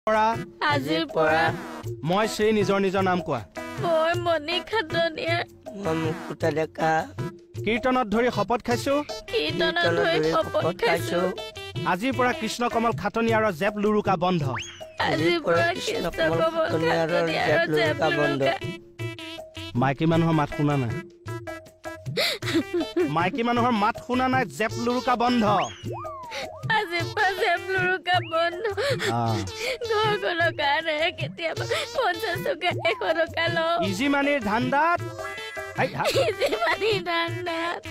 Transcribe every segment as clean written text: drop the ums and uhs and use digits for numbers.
আজিৰ পৰা মই সেই নিজৰ নাম কোৱা মই মণি খাটনিয়া মুকুতা ডেকা কীৰ্তনত ধৰি শপত খাইছো আজিৰ পৰা কৃষ্ণ কমল খাটনিয়াৰ জেপ লুৰুকা বন্ধ আজিৰ পৰা কৃষ্ণ কমল খাটনিয়াৰ জেপ লুৰুকা বন্ধ মাইকী মানুহৰ মাত শুনা নাই মাইকী মানুহৰ মাত শুনা নাই জেপ লুৰুকা বন্ধ আজিৰ পৰা জেপ লুৰুকা বন্ধ ঘৰখনৰ কাৰণে কেতিয়াবা 50 টকা 100 টকা লওঁ ইজি মানিৰ ধান্দাত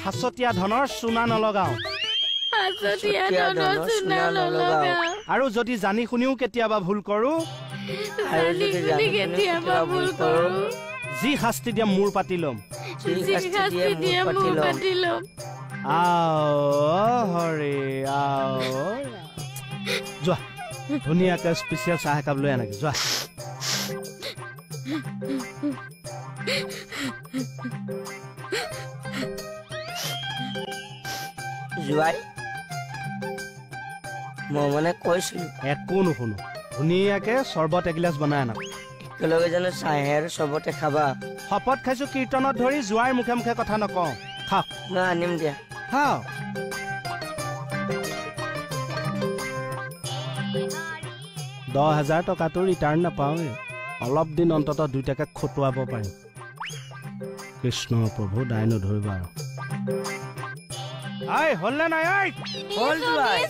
হাছতীয়া ধনৰ চুনা নলগাও আৰু যদি জানি শুনিও কেতিয়াবা ভুল কৰো যি শাস্তি দিয়া মূৰ পাতি লম হৰে যোৱা ধুনীয়াকে স্পেচিয়েল চাহ একাপ লৈ আনকে যোৱা জুৱাই মই মানে কৈছিলো একো নুশুনো ধুনীয়াকে চৰ্বত এগিলাচ বনাই আনক একেলগে জানো চাহেৰ চবতে খাবা শপত খাইছো কীৰ্তনত ধৰি যোৱাৰ মুখে মুখে কথা নকওঁ খাওক মই আনিম দিয়া খাও 10,000 টকাটো ৰিটাৰ্ণ নাপাওঁৱে অলপ দিন অন্তত 2 টাকা খটুৱাব পাৰিম কৃষ্ণ প্ৰভু দাই নধৰিবা আৰু আই হলনে নাই আই হল জুৱাই